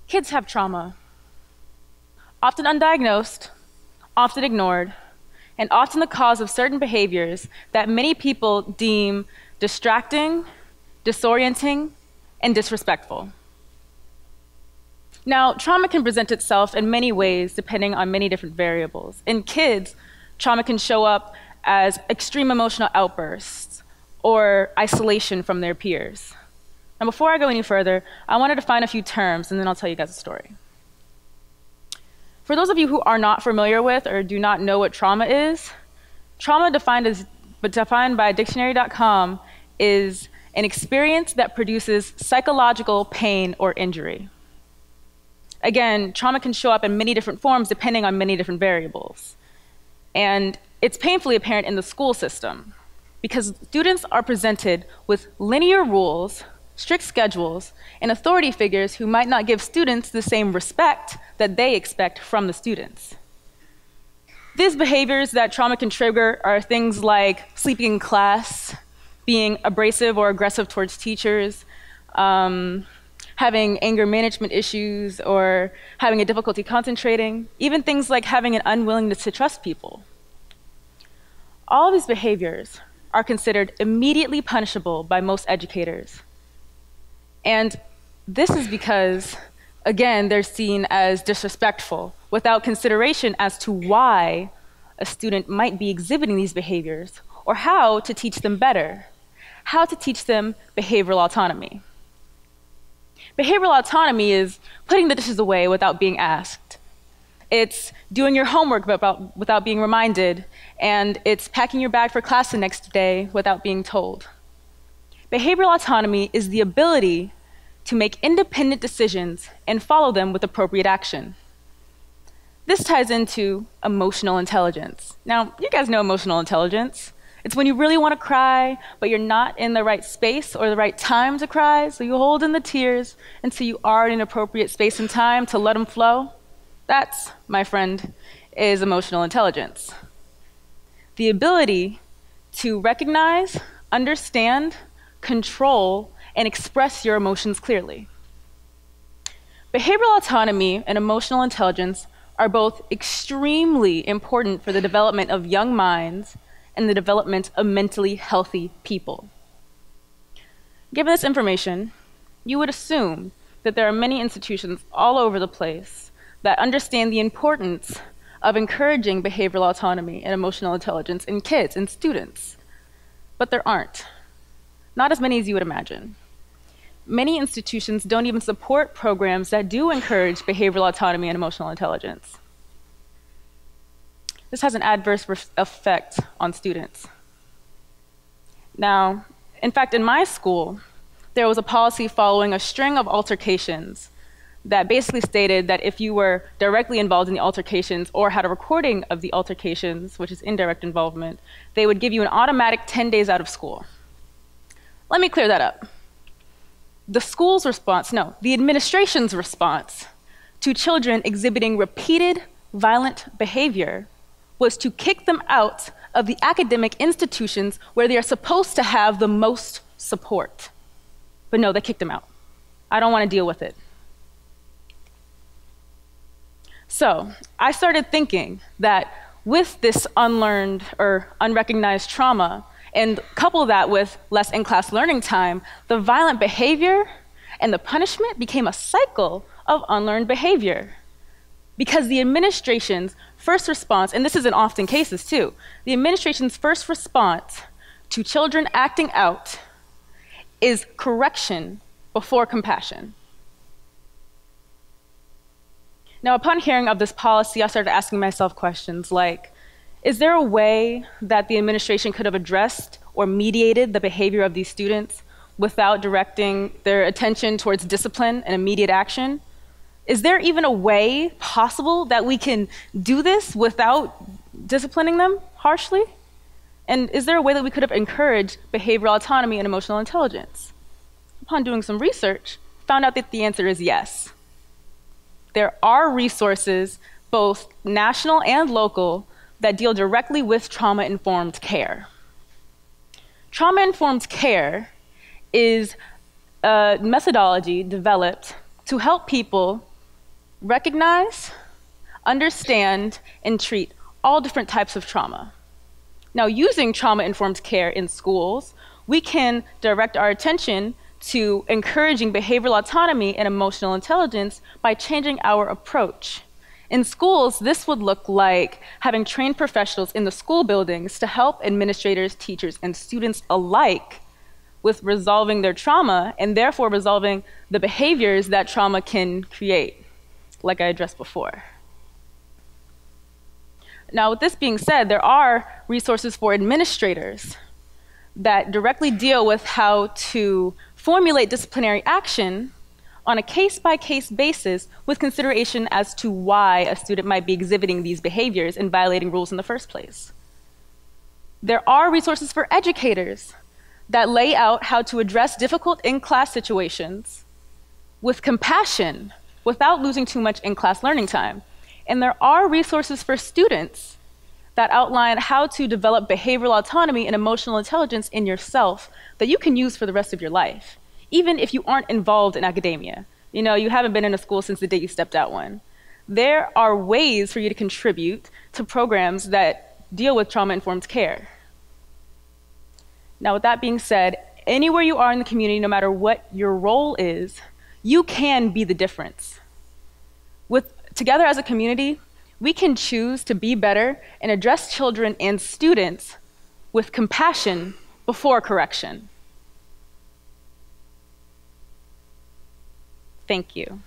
Kids have trauma, often undiagnosed, often ignored, and often the cause of certain behaviors that many people deem distracting, disorienting, and disrespectful. Now, trauma can present itself in many ways depending on many different variables. In kids, trauma can show up as extreme emotional outbursts or isolation from their peers. Now, before I go any further, I wanted to find a few terms, and then I'll tell you guys a story. For those of you who are not familiar with or do not know what trauma is, trauma defined by dictionary.com is an experience that produces psychological pain or injury. Again, trauma can show up in many different forms depending on many different variables. And it's painfully apparent in the school system because students are presented with linear rules, strict schedules, and authority figures who might not give students the same respect that they expect from the students. These behaviors that trauma can trigger are things like sleeping in class, being abrasive or aggressive towards teachers, having anger management issues, or having a difficulty concentrating, even things like having an unwillingness to trust people. All of these behaviors are considered immediately punishable by most educators. And this is because, again, they're seen as disrespectful without consideration as to why a student might be exhibiting these behaviors or how to teach them better, how to teach them behavioral autonomy. Behavioral autonomy is putting the dishes away without being asked. It's doing your homework without being reminded, and it's packing your bag for class the next day without being told. Behavioral autonomy is the ability to make independent decisions and follow them with appropriate action. This ties into emotional intelligence. Now, you guys know emotional intelligence. It's when you really want to cry, but you're not in the right space or the right time to cry, so you hold in the tears until you are in an appropriate space and time to let them flow. That's, my friend, is emotional intelligence. The ability to recognize, understand, control, and express your emotions clearly. Behavioral autonomy and emotional intelligence are both extremely important for the development of young minds and the development of mentally healthy people. Given this information, you would assume that there are many institutions all over the place that understand the importance of encouraging behavioral autonomy and emotional intelligence in kids and students. But there aren't. Not as many as you would imagine. Many institutions don't even support programs that do encourage behavioral autonomy and emotional intelligence. This has an adverse effect on students. Now, in fact, in my school, there was a policy following a string of altercations that basically stated that if you were directly involved in the altercations or had a recording of the altercations, which is indirect involvement, they would give you an automatic 10 days out of school. Let me clear that up. The school's response, no, the administration's response to children exhibiting repeated violent behavior was to kick them out of the academic institutions where they are supposed to have the most support. But no, they kicked them out. I don't want to deal with it. So I started thinking that with this unlearned or unrecognized trauma, and couple that with less in-class learning time, the violent behavior and the punishment became a cycle of unlearned behavior. Because the administration's first response, and this is in often cases too, the administration's first response to children acting out is correction before compassion. Now, upon hearing of this policy, I started asking myself questions like, is there a way that the administration could have addressed or mediated the behavior of these students without directing their attention towards discipline and immediate action? Is there even a way possible that we can do this without disciplining them harshly? And is there a way that we could have encouraged behavioral autonomy and emotional intelligence? Upon doing some research, found out that the answer is yes. There are resources, both national and local, that deal directly with trauma-informed care. Trauma-informed care is a methodology developed to help people recognize, understand, and treat all different types of trauma. Now, using trauma-informed care in schools, we can direct our attention to encouraging behavioral autonomy and emotional intelligence by changing our approach. In schools, this would look like having trained professionals in the school buildings to help administrators, teachers, and students alike with resolving their trauma and therefore resolving the behaviors that trauma can create, like I addressed before. Now, with this being said, there are resources for administrators that directly deal with how to formulate disciplinary action on a case-by-case basis with consideration as to why a student might be exhibiting these behaviors and violating rules in the first place. There are resources for educators that lay out how to address difficult in-class situations with compassion without losing too much in-class learning time. And there are resources for students that outline how to develop behavioral autonomy and emotional intelligence in yourself that you can use for the rest of your life, even if you aren't involved in academia. You know, you haven't been in a school since the day you stepped out one. There are ways for you to contribute to programs that deal with trauma-informed care. Now, with that being said, anywhere you are in the community, no matter what your role is, you can be the difference. Together as a community, we can choose to be better and address children and students with compassion before correction. Thank you.